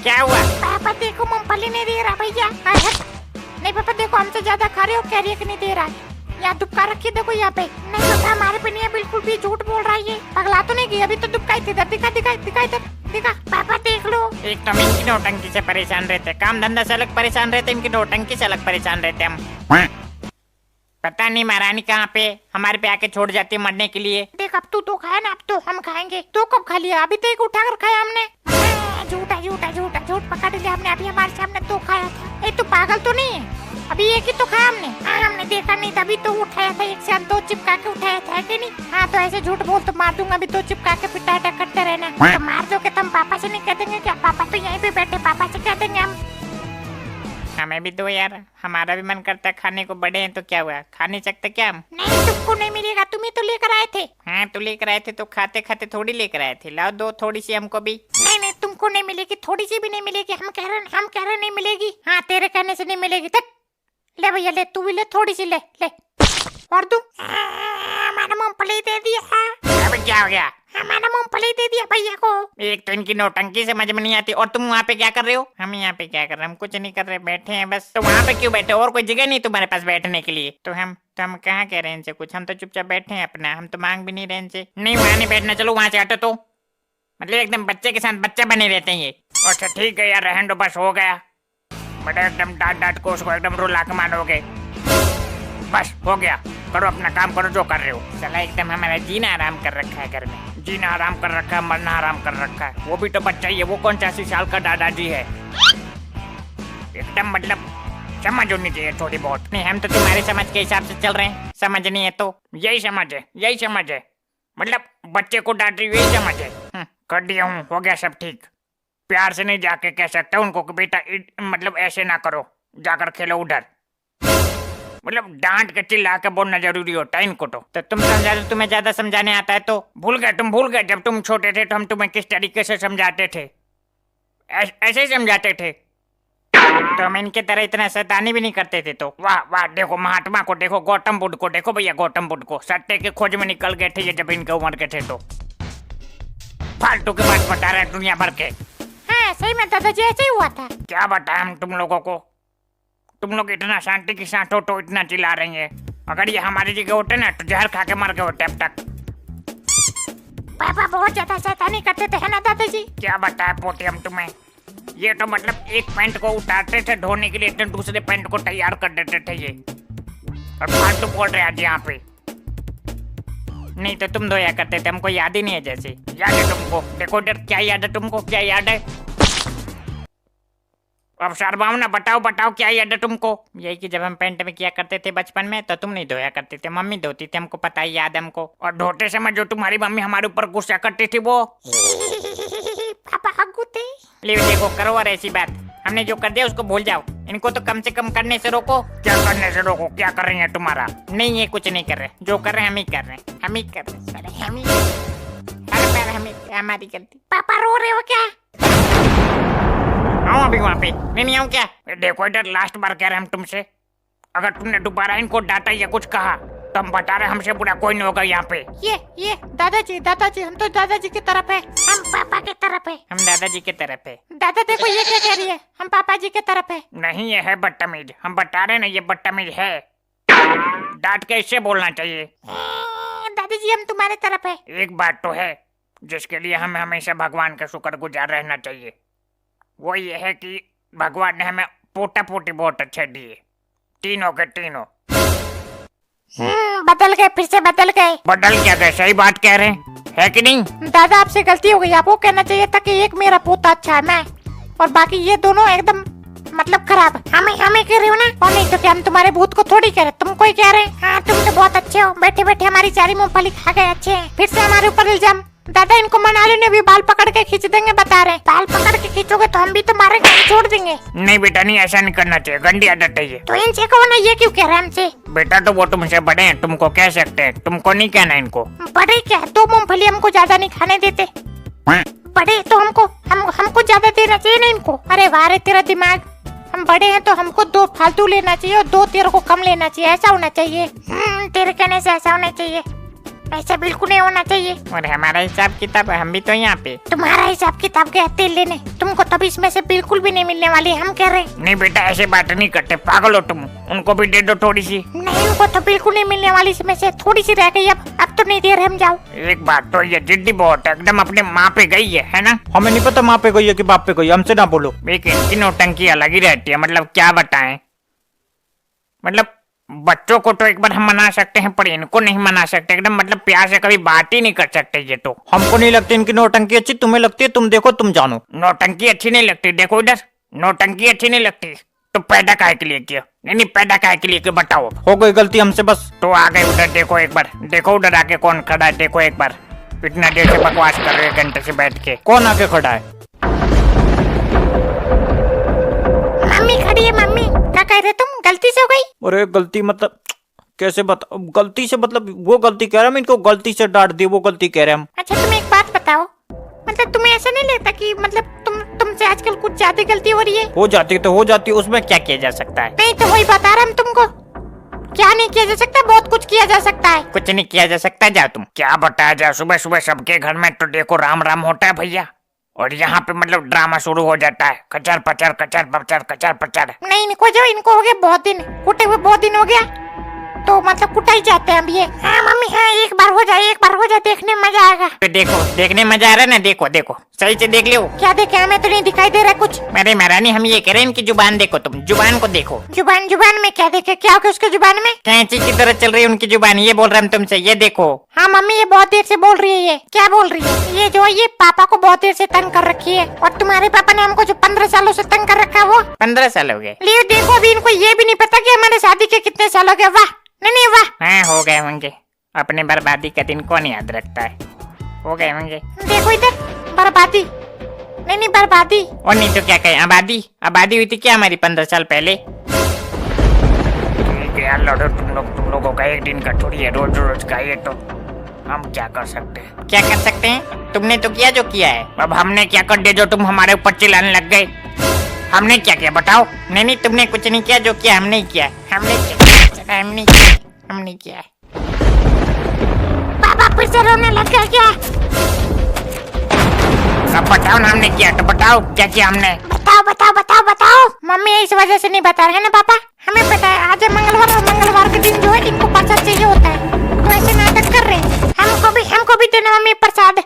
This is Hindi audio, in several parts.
क्या हुआ? पापा देखो मूंगफली नहीं दे रहा भैया। नहीं पापा देखो हमसे ज्यादा खा रहे हो, कह रही है कि नहीं दे रहा है। यहाँ दुबका रखी देखो यहाँ पे। नहीं पापा हमारे पे नहीं है, बिल्कुल भी झूठ बोल रहा है ये। पगला तो नहीं गई अभी तो दुबकाई थी। दिखा दिखा दिखा इधर दिखा। पापा देख लो। एक तो हम इनकी नौटंकी से परेशान रहते, काम धंधा से अलग परेशान रहते, इनकी नौटंकी से अलग परेशान रहते हम। पता नहीं महारानी कहाँ पे हमारे पे आके छोड़ जाती है मरने के लिए। देख अब तू तो खाया ना, अब तो हम खाएंगे। तो कब खा लिया? अभी तो एक उठा कर खाया हमने। झूठा झूठा झूठा झूठ पकड़ लिया हमने। अभी हमारे सामने तो खाया था। ए तू पागल तो नहीं है? अभी एक ही तो खाया हमने। हमने देखा नहीं तभी तो उठाया था, एक साथ दो चिपका के उठाया था, है कि नहीं? हाँ तो ऐसे झूठ बोल तो मार दूंगा। अभी दो चिपका के पिटाटा करते रहना। तो मार दो के तुम पापा से नहीं कह देंगे क्या? पापा तो यहीं पे बैठे, पापा से कह देंगे हम। हमें भी दो यार, हमारा भी मन करता है खाने को। बड़े हैं तो क्या हुआ, खा नहीं सकते क्या हम? नहीं तुमको नहीं मिलेगा, तुम ही तो लेकर आए थे। हाँ तो लेकर आए थे तो खाते खाते थोड़ी लेकर आए थे। लाओ दो थोड़ी सी हमको भी। नहीं नहीं तुमको नहीं मिलेगी, थोड़ी सी भी नहीं मिलेगी। हम कह रहे नहीं मिलेगी। हाँ तेरे कहने से नहीं मिलेगी। तक ले भैया ले, तू भी ले, थोड़ी सी ले ले। और तू हमारा मूंगफली दे दिया। अब क्या हो गया? हमारा मूंगफली दे दिया भैया को। एक तो इनकी नौटंकी समझ में नहीं आती, और तुम वहाँ पे क्या कर रहे हो? हम यहाँ पे क्या कर रहे हैं? हम कुछ नहीं कर रहे, बैठे हैं बस। तो वहाँ पे क्यों बैठे? और कोई जगह नहीं तुम्हारे पास बैठने के लिए? तो हम कहाँ कह रहे हैं इनसे कुछ? हम तो चुपचाप बैठे हैं अपना, हम तो मांग भी नहीं रहे इनसे। नहीं वहाँ नहीं बैठना, चलो वहाँ से हटो। तो मतलब एकदम बच्चे के साथ बच्चे बने रहते हैं ये। अच्छा ठीक है यार, रहने दो, बस हो गया। बड़ा एकदम डांट डांट को उसको एकदम रुला के मारोगे। बस हो गया, करो अपना काम, करो जो कर रहे हो। साला एकदम हमारा जीना आराम कर रखा है घर में। जीना आराम कर रखा है, मरना आराम कर रखा है। वो भी तो बच्चा ही है, वो कौन सा 80 साल का दादाजी है? एकदम मतलब समझ होनी चाहिए थोड़ी बहुत। नहीं हम तो तुम्हारे समझ के हिसाब से चल रहे हैं, समझ नहीं है तो यही समझ है, यही समझ है। मतलब बच्चे को डांट रही यही समझ है। कर दिया हूँ, हो गया सब ठीक। प्यार से नहीं जाके कह सकते उनको कि बेटा मतलब ऐसे ना करो, जाकर खेलो उधर। मतलब डांट के चिल्ला के बोलना जरूरी होता है इनको। तो तुम समझा दो, तुम्हें ज्यादा समझाने आता है तो। भूल गए, तुम भूल गए जब तुम छोटे थे तो हम तुम्हें किस तरीके से समझाते थे? ऐसे ही समझाते थे। तो हम इनके तरह इतना शैतानी भी नहीं करते थे। तो वाह वाह, देखो महात्मा को देखो, गौतम बुद्ध को देखो भैया, गौतम बुद्ध को। सत्य के खोज में निकल गए थे ये जब इनके उम्र के थे। तो फालतू के बात बता रहे हैं दुनिया भर के। हाँ सही में दादाजी ऐसे ही हुआ था। क्या बताएं हम तुम लोगों को? तुम लोग इतना शांति के साथ हो तो इतना चिल्ला रही है। अगर ये हमारी जगह होते ना तो जहर खा के मर गए होते अब तक। पापा बहुत ज्यादा शैतानी करते थे, है ना दादाजी? क्या बताए पोती हम तुम्हें? ये तो मतलब एक पैंट को उतारते थे धोने के लिए तो दूसरे पैंट को तैयार कर देते थे ये। और फालतू बोल रहे आज यहाँ पे। नहीं तो तुम धोया करते थे, हमको याद ही नहीं है। जैसे याद है तुमको? देखो इधर, क्या याद है तुमको? क्या याद है? अब शर्माओ ना, बताओ बताओ क्या याद है तुमको? यही कि जब हम पेंट में किया करते थे बचपन में तो तुम नहीं धोया करते थे, मम्मी धोती थी, हमको पता ही याद है हमको। और धोते समय जो तुम्हारी मम्मी हमारे ऊपर गुस्सा करती थी वो। पापा हग्गू थे। ले देखो, करो और ऐसी बात। हमने जो कर दिया उसको भूल जाओ, इनको तो कम से कम करने से रोको। क्या करने से रोको? क्या कर रही है तुम्हारा? नहीं ये कुछ नहीं कर रहे, जो कर रहे हैं हम ही कर रहे हैं, हम ही कर रहे हैं, हम ही। हर बार हमें हमारी गलती। पापा रो रहे हो क्या? आओ अभी वहाँ पे। नहीं आऊँ क्या? देखो इधर, लास्ट बार कह रहे हैं हम तुमसे, अगर तुमने दोबारा इनको डांटा या कुछ कहा तो हम बता रहे हमसे बुरा कोई नहीं होगा यहाँ पे। ये दादाजी हम तो दादाजी की तरफ है, हम पापा की तरफ है। हम दादाजी की तरफ है। दादा देखो ये क्या कह रही है, हम पापा जी की तरफ है। नहीं ये है बदतमीज, हम बता रहे ना ये बदतमीज है। डांट के इससे बोलना चाहिए। दादाजी हम तुम्हारे तरफ है। एक बात तो है जिसके लिए हमें हमेशा भगवान का शुक्रगुजार रहना चाहिए, वो ये है कि भगवान ने हमें पोता पोती बहुत अच्छे दिए, तीनों के तीनों। बदल गए, फिर से बदल गए। बदल क्या गए? सही बात कह रहे हैं, है कि नहीं? दादा आपसे गलती हो गई, आपको कहना चाहिए था कि एक मेरा पोता अच्छा है मैं, और बाकी ये दोनों एकदम मतलब खराब। हमें कह रहे हो ना? और नहीं तो क्या, हम तुम्हारे भूत को थोड़ी कह रहे, तुमको ही कह रहे हैं। हाँ तुम तो बहुत अच्छे हो, बैठे बैठे हमारी सारी मूंगफली खा गए, अच्छे हैं। फिर से हमारे ऊपर इल्जाम। दादा इनको मना लेने, भी बाल पकड़ के खींच देंगे, बता रहे। बाल पकड़ के खींचोगे तो हम भी तुम्हारे घर छोड़ देंगे। नहीं बेटा नहीं, ऐसा नहीं करना चाहिए, गंदी आदत है ये। तो इनसे कहो ना, ये क्यों कह रहे हैं हमसे? बेटा तो वो तुमसे बड़े हैं, तुमको कह सकते हैं, तुमको नहीं कहना इनको। बड़े क्या, दो मूंगफली हमको ज्यादा नहीं खाने देते। बड़े तो हमको ज्यादा देना चाहिए ना इनको। अरे वाह रे तेरा दिमाग, हम बड़े हैं तो हमको दो फालतू लेना चाहिए और दो तेरे को कम लेना चाहिए, ऐसा होना चाहिए। तेरे कहने से ऐसा होना चाहिए। ऐसा बिल्कुल नहीं होना चाहिए। और हमारा हिसाब किताब, हम भी तो यहाँ पे। तुम्हारा हिसाब किताब गया तेल लेने, तुमको तब इसमें से बिल्कुल भी नहीं मिलने वाली, हम कह रहे। नहीं बेटा, ऐसे बात नहीं करते, पागल हो तुम। उनको भी दे दो थोड़ी सी। नहीं, उनको तो बिल्कुल नहीं मिलने वाली, इसमें से थोड़ी सी रह गई। अब तो नहीं दे रहे हम, जाओ। एक बात तो ये जिद्दी बहुत है, एकदम अपने माँ पे गई है ना? हमें नहीं पता माँ पे गई है कि बाप पे गई, हमसे ना बोलो। लेकिन इनकी नौटंकी अलग ही रहती है, मतलब क्या बताएं। मतलब बच्चों को तो एक बार हम मना सकते हैं, पर इनको नहीं मना सकते, एकदम मतलब प्यार से कभी बात ही नहीं कर सकते ये तो। हमको नहीं लगती इनकी नौटंकी अच्छी, तुम्हें लगती है, तुम देखो तुम जानो। नौटंकी अच्छी नहीं लगती, देखो इधर, नौटंकी अच्छी नहीं लगती तो पैदा काहे के लिए किया? नहीं पैदा काहे के लिए किया बताओ। हो गई गलती हमसे बस। तो आ गए उधर, देखो एक बार, देखो उधर आके कौन खड़ा है, देखो एक बार। इतना देर से बकवास कर रहे हैं, घंटे से बैठ के। कौन आके खड़ा है? मम्मी खड़ी है। मम्मी क्या कह रहे तुम? गलती से हो गई? अरे गलती मतलब कैसे बता? गलती से मतलब वो गलती कह रहा है, हम इनको गलती से डांट दी, वो गलती कह रहे हैं हम। अच्छा तुम एक बात बताओ, मतलब तुम्हें ऐसा नहीं लगता कि मतलब तुमसे आजकल कुछ ज्यादा गलती हो रही है? हो जाती तो हो जाती, उसमें क्या किया जा सकता है? नहीं तो वही बता रहे हम तुमको, क्या नहीं किया जा सकता, बहुत कुछ किया जा सकता है। कुछ नहीं किया जा सकता, जाओ तुम। क्या बताया जाए, सुबह सुबह सबके घर में तो देखो राम राम होता है भैया, और यहाँ पे मतलब ड्रामा शुरू हो जाता है, कचर पचर कचर पचर कचर पचर। नहीं इनको हो गया बहुत दिन, कुटे हुए बहुत दिन हो गया, तो मतलब कुटा ही जाते हैं अब ये। हाँ मम्मी, हाँ एक बार हो जाए, देखने में मजा आएगा। तो देखो, देखने मजा आ रहा है ना, देखो देखो सही से देख लो। क्या देखे? हमें तो नहीं दिखाई दे रहा कुछ। मेरे महारानी, हम ये कह रहे हैं, इनकी जुबान देखो, तुम जुबान को देखो। जुबान में क्या देखे? क्या हो गया उसके जुबान में? कैंची की तरह चल रही है उनकी जुबान, ये बोल रहे हम तुमसे, ये देखो। हाँ मम्मी, ये बहुत देर से बोल रही है। ये क्या बोल रही है? ये जो ये पापा को बहुत देर से तंग कर रखी है, और तुम्हारे पापा ने हमको जो 15 सालों से तंग कर रखा है वो। 15 साल हो गए? ले देखो, अभी इनको ये भी नहीं पता कि हमारे शादी के कितने साल हो गए। वाह, नहीं वाह। हाँ हो गए होंगे, अपने बर्बादी का दिन कौन याद रखता है, हो गए होंगे। देखो इधर, बर्बादी नहीं बर्बादी। और नहीं तो क्या कहे, आबादी हुई थी क्या हमारी 15 साल पहले? ठीक है यार, लड़ो तुम लोगों का एक दिन का थोड़ी है, रोज रोज का ये तो हम क्या कर सकते हैं? क्या कर सकते हैं? तुमने तो किया जो किया है, अब हमने क्या कर दिया जो तुम हमारे ऊपर चिल्लाने लग गए? हमने क्या किया बताओ? नहीं तुमने कुछ नहीं किया, जो किया हमने किया। हमने किया। पापा फिर से रोने लग गया क्या? अब बताओ ना, हमने किया तो बताओ क्या किया हमने? बताओ। मम्मी इस वजह से नहीं बता रहे हैं ना पापा, हमें पता है आज है मंगलवार, और मंगलवार के दिन जो है इनको प्रसाद चाहिए होता है, तो ऐसे नाटक कर रहे हैं। हमको भी देना मम्मी प्रसाद।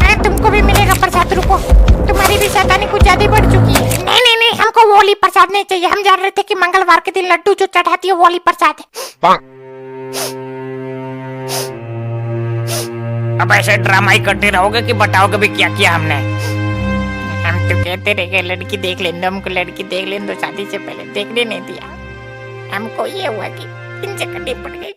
हाँ तुमको भी मिलेगा प्रसाद, रुको, तुम्हारी भी शैतानी कुछ ज्यादा बढ़ चुकी है। नहीं हमको वो वाली प्रसाद नहीं चाहिए, हम जान रहे थे कि मंगलवार के दिन लड्डू जो चढ़ाती है वो वाली प्रसाद है। अब ऐसे ड्रामा ही करते रहोगे कि बताओगे भी क्या किया हमने? हम तो कहते रहे लड़की देख लें, हमको लड़की देख लें, तो शादी से पहले देखने नहीं दिया। हमको ये हुआ कि इनसे कटी पड़ गई।